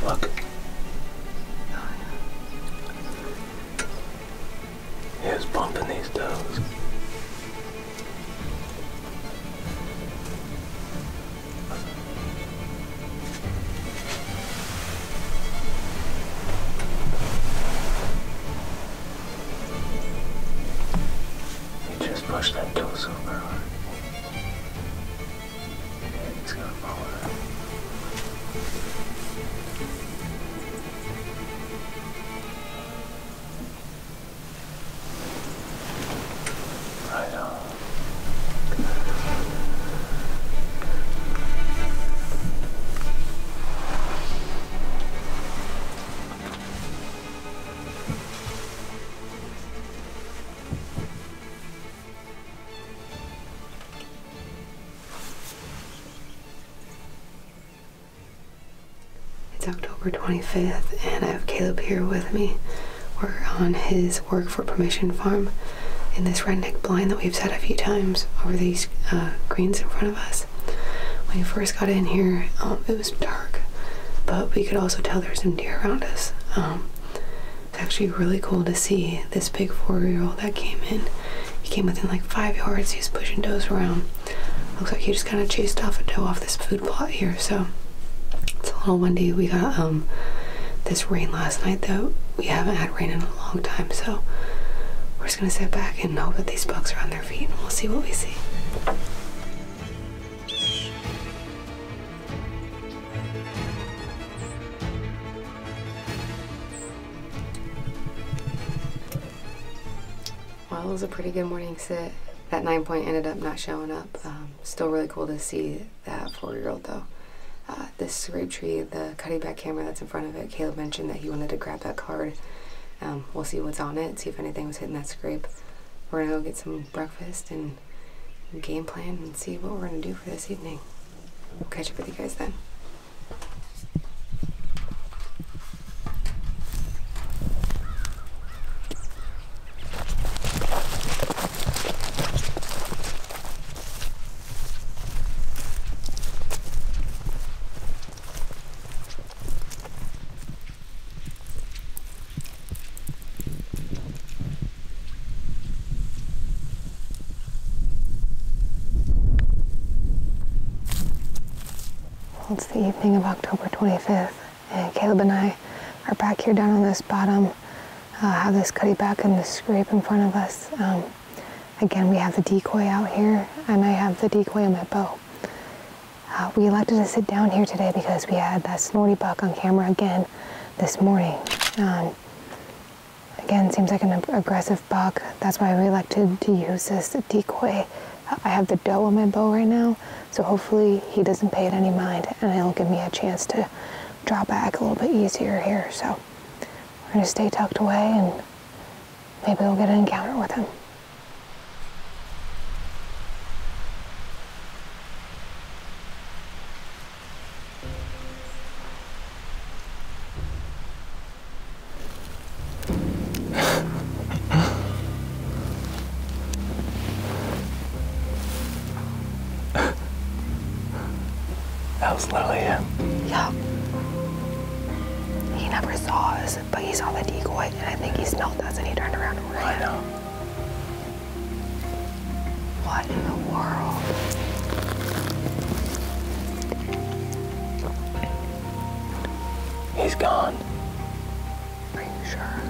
Look. He was bumping these toes. He just pushed that toe so hard. He's gonna follow it. Right on. It's October 25th, and I have Caleb here with me. We're on his work for permission farm in this redneck blind that we've set a few times over these greens in front of us. When we first got in here, it was dark, but we could also tell there's some deer around us. It's actually really cool to see this big 4-year-old that came in. He came within like 5 yards. He was pushing does around. Looks like he just kind of chased off a doe off this food plot here, so it's a little windy. We got this rain last night that we haven't had rain in a long time, so we're just gonna sit back and hope that these bucks are on their feet, and we'll see what we see. Well, it was a pretty good morning sit. That 9-point ended up not showing up. Still really cool to see that 4-year-old though. This scrape tree, the cutting back camera that's in front of it, Caleb mentioned that he wanted to grab that card. We'll see what's on it, see if anything was hitting that scrape. We're gonna go get some breakfast and game plan and see what we're gonna do for this evening. We'll catch up with you guys then. It's the evening of October 25th, and Caleb and I are back here down on this bottom, have this cutty back and this scrape in front of us. Again, we have the decoy out here, and I have the decoy on my bow. We elected to sit down here today because we had that Snorty buck on camera again this morning. Again, seems like an aggressive buck. That's why we elected to use this decoy. I have the doe on my bow right now, so hopefully he doesn't pay it any mind and it'll give me a chance to draw back a little bit easier here. So we're gonna stay tucked away and maybe we'll get an encounter with him. That was literally him. Yeah. He never saw us, but he saw the decoy, and I think he smelled us, and he turned around and ran. I know. What in the world? He's gone. Are you sure?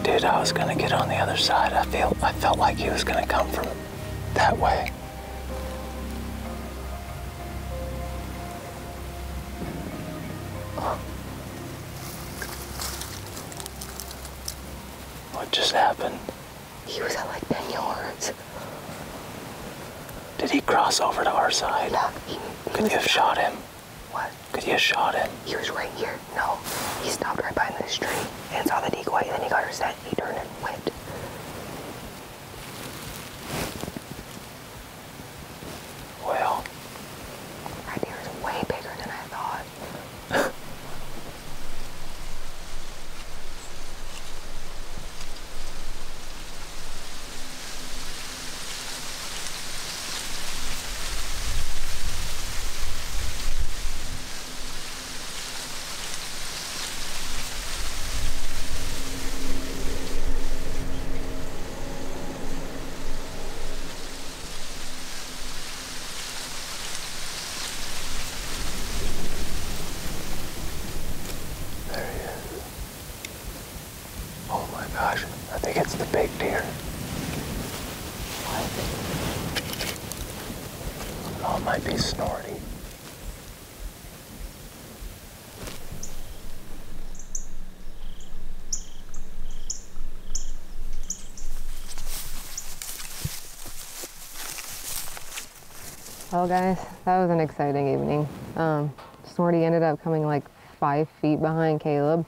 Dude, I was gonna get on the other side. I felt like he was gonna come from that way. What just happened? He was at like 10 yards. Did he cross over to our side? Yeah. Could you have shot him? What? Could you have shot him? He was right here. No. He stopped right behind this tree and saw the decoy, and then he got her scent. He turned and went. Well. That deer is way bigger than I thought. Gosh, I think it's the big deer. Oh, it might be Snorty. Well guys, that was an exciting evening. Snorty ended up coming like 5 feet behind Caleb.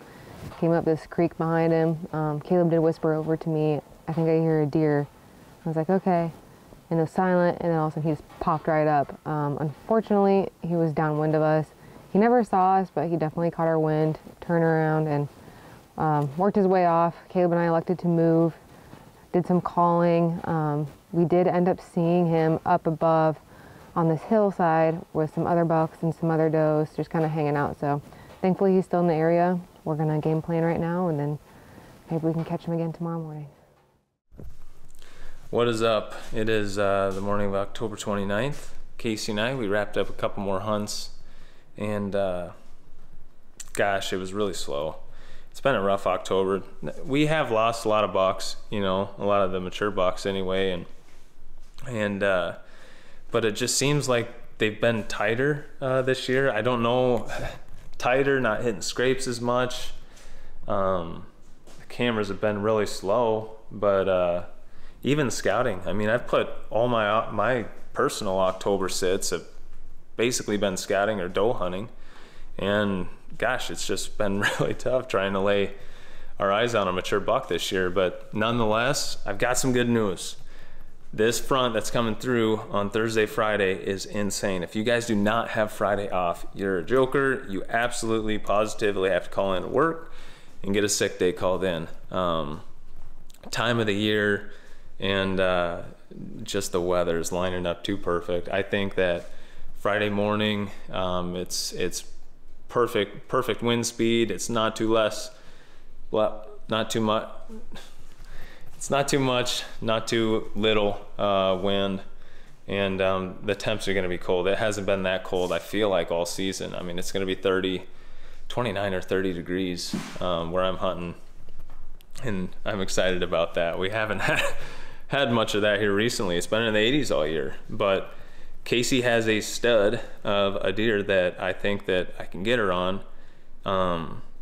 Came up this creek behind him. Caleb did whisper over to me, I think I hear a deer. I was like, okay. And it was silent, and then all of a sudden he just popped right up. Unfortunately, he was downwind of us. He never saw us, but he definitely caught our wind, turned around, and worked his way off. Caleb and I elected to move, did some calling. We did end up seeing him up above on this hillside with some other bucks and some other does just kind of hanging out. So thankfully he's still in the area. We're gonna game plan right now, and then maybe we can catch him again tomorrow morning. What is up? It is the morning of October 29th. Casey and I, we wrapped up a couple more hunts, and gosh, it was really slow. It's been a rough October. We have lost a lot of bucks, you know, a lot of the mature bucks anyway, but it just seems like they've been tighter this year. I don't know, tighter, not hitting scrapes as much. The cameras have been really slow, but even scouting. I mean, I've put all my personal October sits have basically been scouting or doe hunting, and gosh, it's just been really tough trying to lay our eyes on a mature buck this year. But nonetheless, I've got some good news. This front that's coming through on Thursday, Friday is insane. If you guys do not have Friday off, you're a joker. You absolutely, positively have to call in to work and get a sick day called in. Time of the year and just the weather is lining up too perfect. I think that Friday morning, it's perfect wind speed. It's not too less, well, not too much. It's not too much, not too little wind, and the temps are going to be cold. It hasn't been that cold, I feel like, all season. I mean, it's going to be 29 or 30 degrees where I'm hunting, and I'm excited about that. We haven't had much of that here recently. It's been in the 80s all year, but Casey has a stud of a deer that I think that I can get her on.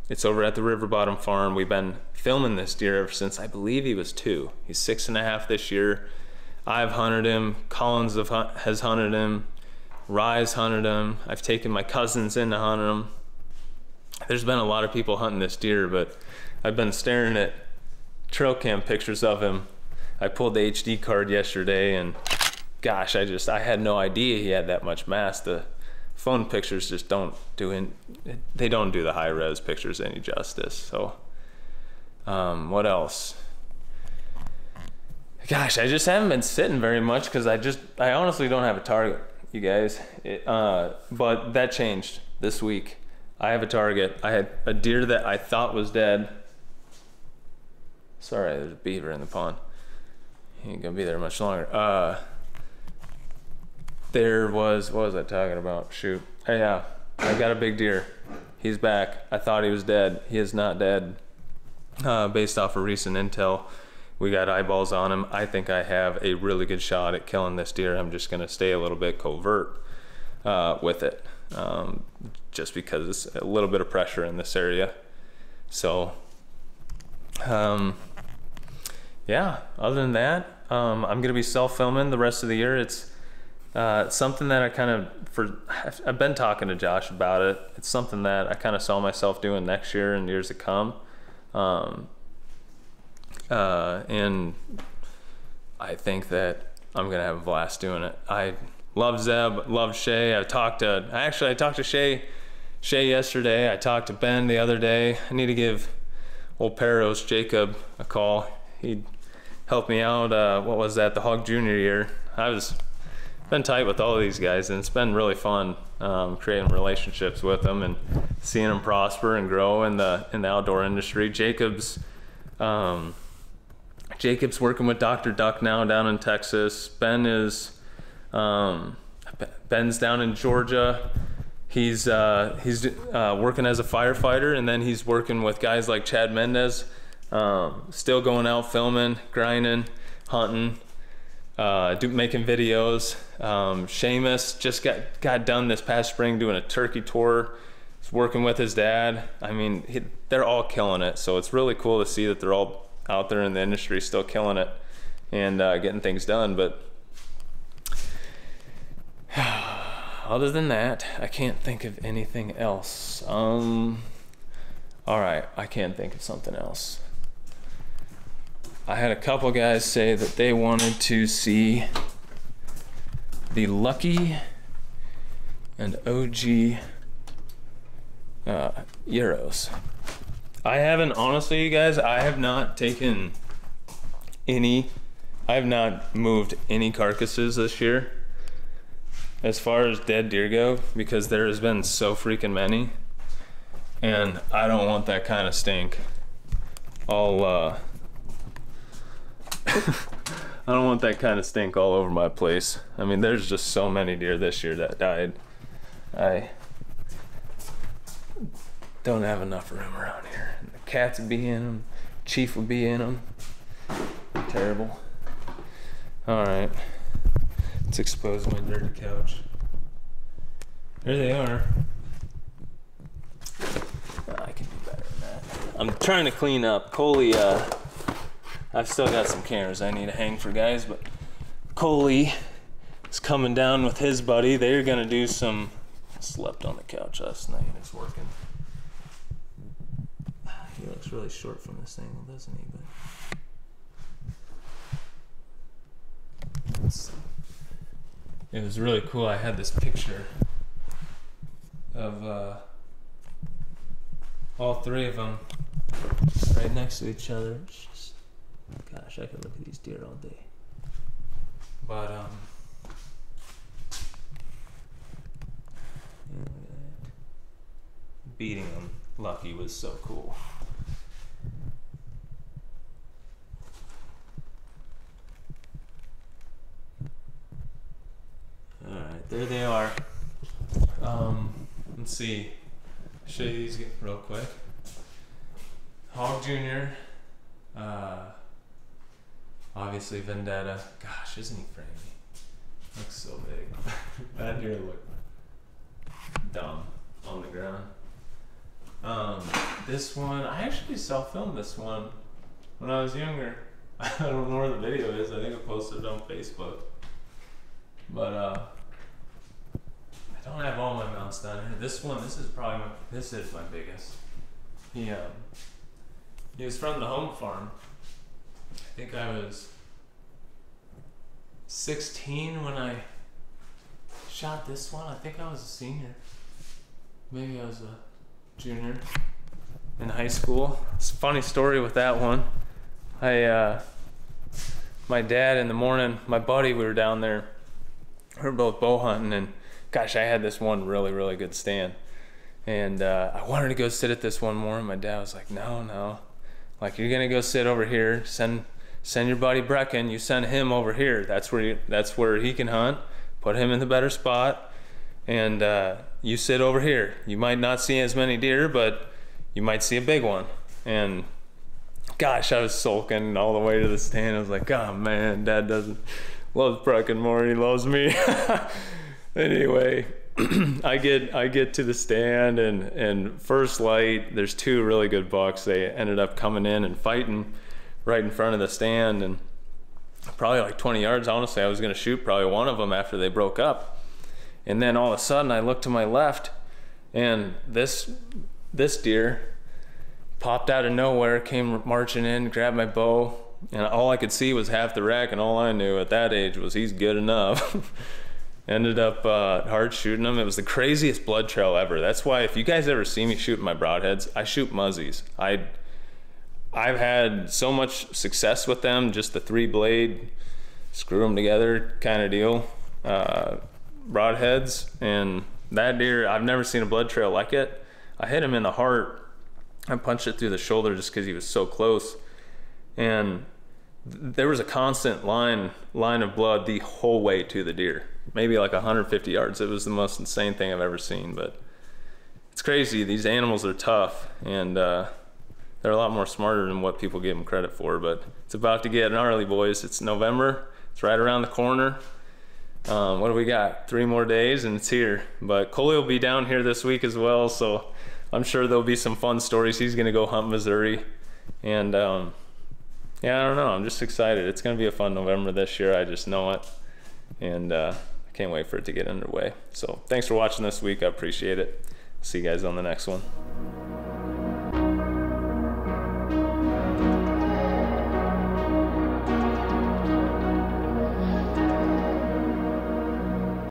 It's over at the River Bottom Farm. We've been filming this deer ever since I believe he was 2. He's 6.5 this year. I've hunted him. Collins has hunted him. Rye's hunted him. I've taken my cousins in to hunt him. There's been a lot of people hunting this deer, but I've been staring at trail cam pictures of him. I pulled the HD card yesterday, and gosh, I had no idea he had that much mass. The phone pictures just don't do the high res pictures any justice. So what else? Gosh, I just haven't been sitting very much because I honestly don't have a target, you guys. But that changed this week. I have a target. I had a deer that I thought was dead. Sorry, there's a beaver in the pond. He ain't gonna be there much longer. What was I talking about? Shoot. Hey, yeah, I got a big deer. He's back. I thought he was dead. He is not dead. Based off of recent intel, we got eyeballs on him. I think I have a really good shot at killing this deer. I'm just gonna stay a little bit covert with it, just because it's a little bit of pressure in this area. So, yeah, other than that, I'm gonna be self-filming the rest of the year. It's something that I've been talking to Josh about it. It's something that I kind of saw myself doing next year and years to come. And I think that I'm gonna have a blast doing it. I love Zeb, love Shay. I talked to Shay yesterday. I talked to Ben the other day. I need to give old Peros, Jacob, a call. He helped me out, what was that, the Hog Junior year. Been tight with all of these guys, and it's been really fun creating relationships with them and seeing them prosper and grow in the outdoor industry. Jacob's working with Dr. Duck now down in Texas. Ben's down in Georgia. He's working as a firefighter, and then he's working with guys like Chad Mendez Still going out filming, grinding, hunting, making videos. Seamus just got done this past spring doing a turkey tour. He's working with his dad. I mean, they're all killing it. So it's really cool to see that they're all out there in the industry still killing it and getting things done. But other than that, I can't think of anything else. All right, I can think of something else. I had a couple guys say that they wanted to see the Lucky and OG Euros. I haven't, honestly, you guys, I have not taken any, I have not moved any carcasses this year as far as dead deer go, because there has been so freaking many, and I don't want that kind of stink all I don't want that kind of stink all over my place. I mean, there's just so many deer this year that died. I don't have enough room around here. The cats would be in them, Chief would be in them. Terrible. All right, let's expose my dirty couch. There they are. I can do better than that. I'm trying to clean up. Coley, I've still got some cameras I need to hang for guys, but Coley is coming down with his buddy. They're gonna do some, slept on the couch last night, it's working. He looks really short from this angle, doesn't he? But it was really cool. I had this picture of all three of them right next to each other. It's just, gosh, I could look at these deer all day. But yeah, look at that. Beating them, Lucky, was so cool. All right, there they are. Let's see. Show you these real quick. Hog Jr. Obviously Vendetta. Gosh, isn't he framey? Looks so big. That deer looked dumb on the ground. This one, I actually self-filmed this one when I was younger. I don't know where the video is. I think I posted it on Facebook. But I don't have all my mounts down here. This one, this is probably this is my biggest. He was from the home farm. I think I was 16 when I shot this one. I think I was a senior. Maybe I was a junior in high school. It's a funny story with that one. My dad in the morning, my buddy, we were down there. We were both bow hunting, and gosh, I had this one really, really good stand. And I wanted to go sit at this one more, and my dad was like, no. Like, you're gonna go sit over here, send your buddy Brecken, you send him over here. That's where he can hunt, put him in the better spot, and you sit over here. You might not see as many deer, but you might see a big one. And gosh, I was sulking all the way to the stand. I was like, oh man, Dad loves Brecken more than he loves me. Anyway, I get to the stand, and first light, there's two really good bucks. They ended up coming in and fighting right in front of the stand, and probably like 20 yards, honestly, I was gonna shoot probably one of them after they broke up. And then all of a sudden I looked to my left, and this deer popped out of nowhere, came marching in, grabbed my bow, and all I could see was half the rack, and all I knew at that age was he's good enough. Ended up hard shooting him. It was the craziest blood trail ever. That's why if you guys ever see me shooting my broadheads, I shoot muzzies. I've had so much success with them, just the 3-blade, screw them together kind of deal, broadheads. And that deer, I've never seen a blood trail like it. I hit him in the heart. I punched it through the shoulder just because he was so close. And there was a constant line of blood the whole way to the deer, maybe like 150 yards. It was the most insane thing I've ever seen. But it's crazy. These animals are tough, and they're a lot more smarter than what people give them credit for. But it's about to get gnarly, boys. It's November. It's right around the corner. What do we got? 3 more days and it's here. But Coley will be down here this week as well, so I'm sure there'll be some fun stories. He's gonna go hunt Missouri. And yeah, I don't know, I'm just excited. It's gonna be a fun November this year, I just know it. And I can't wait for it to get underway. So thanks for watching this week, I appreciate it. See you guys on the next one.